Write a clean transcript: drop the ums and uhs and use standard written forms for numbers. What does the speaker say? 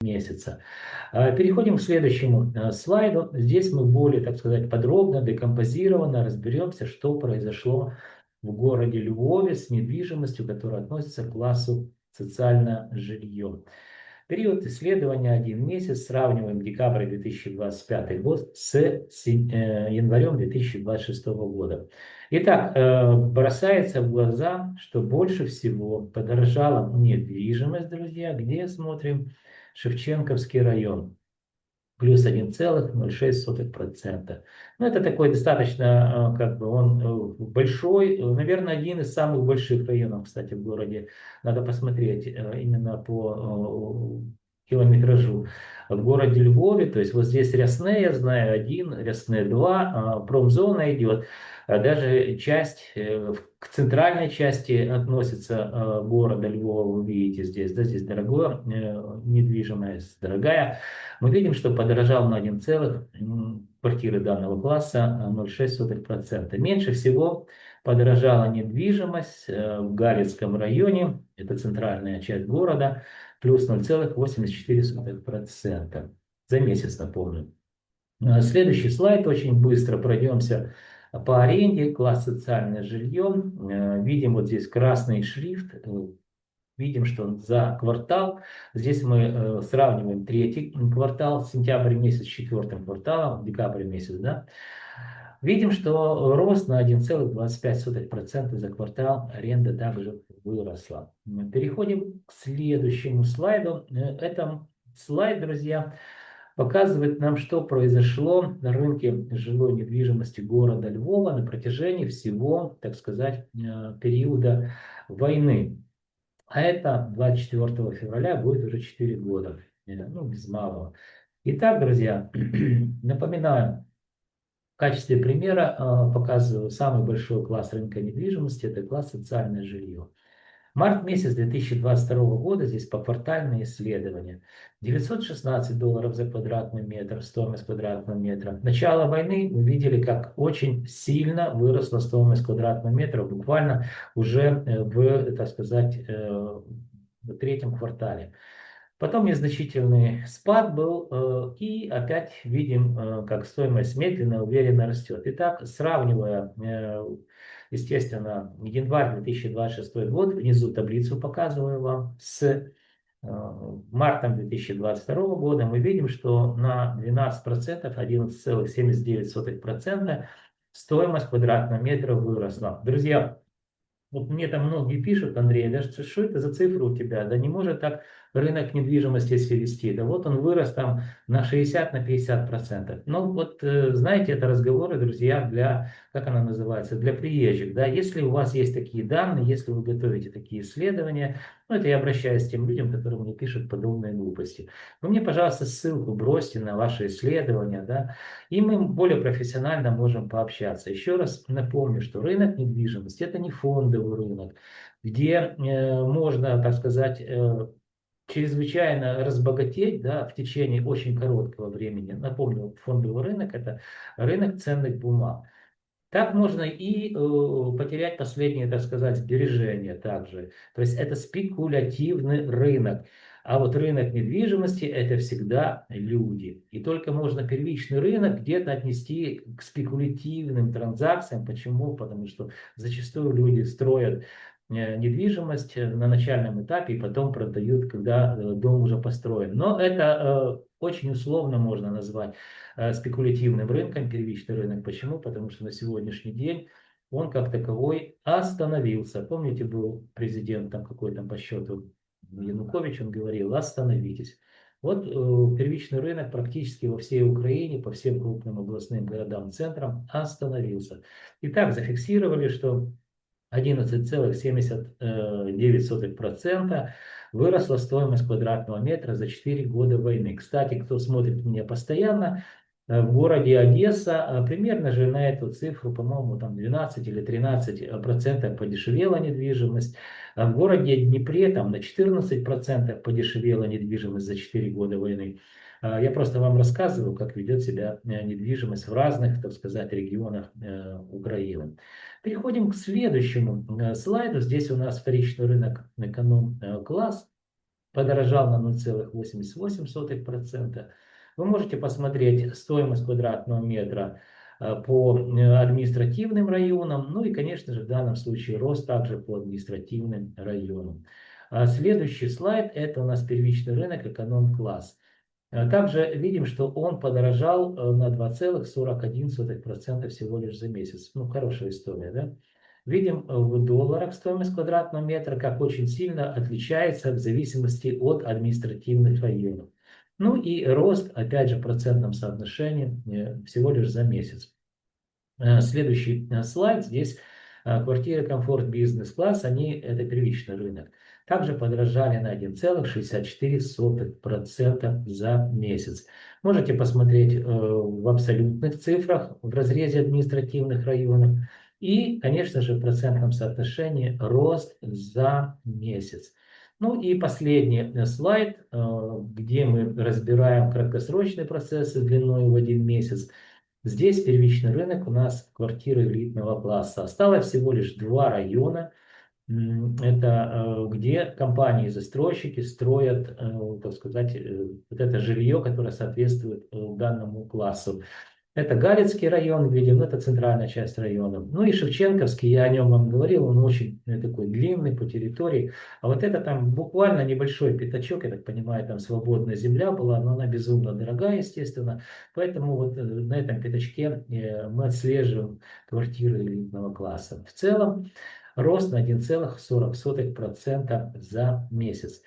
месяца. Переходим к следующему слайду. Здесь мы более, так сказать, подробно, декомпозированно разберемся, что произошло в городе Львове с недвижимостью, которая относится к классу социальное жилье. Период исследования 1 месяц, сравниваем декабрь 2025 год с январем 2026 года. Итак, бросается в глаза, что больше всего подорожала недвижимость, друзья, где смотрим Шевченковский район плюс 1,06%. Ну, это такой достаточно, как бы он большой, наверное, один из самых больших районов, кстати, в городе. Надо посмотреть именно по километражу. В городе Львове, то есть вот здесь Рясне, я знаю, 1, Рясне 2, промзона идет. Даже часть, к центральной части относится города Львова, вы видите здесь, да, здесь дорогое, недвижимость дорогая. Мы видим, что подорожал на 1 целых квартиры данного класса 0,06%. Меньше всего подорожала недвижимость в Галицком районе, это центральная часть города, плюс 0,84% за месяц, напомню. Следующий слайд, очень быстро пройдемся по аренде, класс социальное жилье. Видим вот здесь красный шрифт, видим, что за квартал, здесь мы сравниваем третий квартал, сентябрь месяц с четвертым кварталом, декабрь месяц, да. Видим, что рост на 1,25% за квартал, аренда также выросла. Переходим к следующему слайду. Это слайд, друзья, показывает нам, что произошло на рынке жилой недвижимости города Львова на протяжении всего, так сказать, периода войны. А это 24 февраля будет уже 4 года, ну, без малого. Итак, друзья, напоминаю, в качестве примера показываю самый большой класс рынка недвижимости, это класс социальное жилье. Март месяц 2022 года, здесь поквартальное исследование. $916 за квадратный метр, стоимость квадратного метра. Начало войны мы видели, как очень сильно выросла стоимость квадратного метра, буквально уже так сказать, в третьем квартале. Потом незначительный спад был, и опять видим, как стоимость медленно, уверенно растет. Итак, сравнивая, естественно, январь 2026 год, внизу таблицу показываю вам, с мартом 2022 года, мы видим, что на 12%, 11,79% стоимость квадратного метра выросла. Друзья, вот мне там многие пишут, Андрей, да что это за цифры у тебя? Да не может так рынок недвижимости если вести. Да вот он вырос там на 60-50%. Ну вот, знаете, это разговоры, друзья, для, как она называется, для приезжих. Да? Если у вас есть такие данные, если вы готовите такие исследования, ну это я обращаюсь к тем людям, которые мне пишут подобные глупости. Вы мне, пожалуйста, ссылку бросьте на ваши исследования, да, и мы более профессионально можем пообщаться. Еще раз напомню, что рынок недвижимости – это не фондовый рынок, где можно, так сказать, чрезвычайно разбогатеть, да, в течение очень короткого времени. Напомню, фондовый рынок – это рынок ценных бумаг. Так можно и потерять последние, так сказать, сбережения также. То есть это спекулятивный рынок. А вот рынок недвижимости – это всегда люди. И только можно первичный рынок где-то отнести к спекулятивным транзакциям. Почему? Потому что зачастую люди строят недвижимость на начальном этапе и потом продают, когда дом уже построен. Но это очень условно можно назвать спекулятивным рынком, первичный рынок. Почему? Потому что на сегодняшний день он как таковой остановился. Помните, был президентом какой там по счету Янукович, он говорил, остановитесь. Вот первичный рынок практически во всей Украине, по всем крупным областным городам, центрам остановился. Итак, зафиксировали, что 11,79% выросла стоимость квадратного метра за 4 года войны. Кстати, кто смотрит меня постоянно, в городе Одесса примерно же на эту цифру, по-моему, там 12 или 13% подешевела недвижимость. А в городе Днепре там на 14% подешевела недвижимость за 4 года войны. Я просто вам рассказываю, как ведет себя недвижимость в разных, так сказать, регионах Украины. Переходим к следующему слайду. Здесь у нас вторичный рынок эконом-класс. подорожал на 0,88%. Вы можете посмотреть стоимость квадратного метра по административным районам, ну и, конечно же, в данном случае рост также по административным районам. Следующий слайд – это у нас первичный рынок эконом-класс. Также видим, что он подорожал на 2,41% всего лишь за месяц. Ну, хорошая история, да? Видим в долларах стоимость квадратного метра, как очень сильно отличается в зависимости от административных районов. Ну и рост, опять же, в процентном соотношении всего лишь за месяц. Следующий слайд. Здесь квартиры комфорт бизнес-класс, это первичный рынок. Также подорожали на 1,64% за месяц. Можете посмотреть в абсолютных цифрах в разрезе административных районов. И, конечно же, в процентном соотношении рост за месяц. Ну и последний слайд, где мы разбираем краткосрочные процессы длиной в 1 месяц. Здесь первичный рынок у нас квартиры элитного класса. Осталось всего лишь 2 района. Это где компании-застройщики строят, так сказать, вот это жилье, которое соответствует данному классу. Это Галицкий район, видим, это центральная часть района. Ну и Шевченковский, я о нем вам говорил, он очень такой длинный по территории. А вот это там буквально небольшой пятачок, я так понимаю, там свободная земля была, но она безумно дорогая, естественно. Поэтому вот на этом пятачке мы отслеживаем квартиры элитного класса. В целом рост на 1,40% за месяц.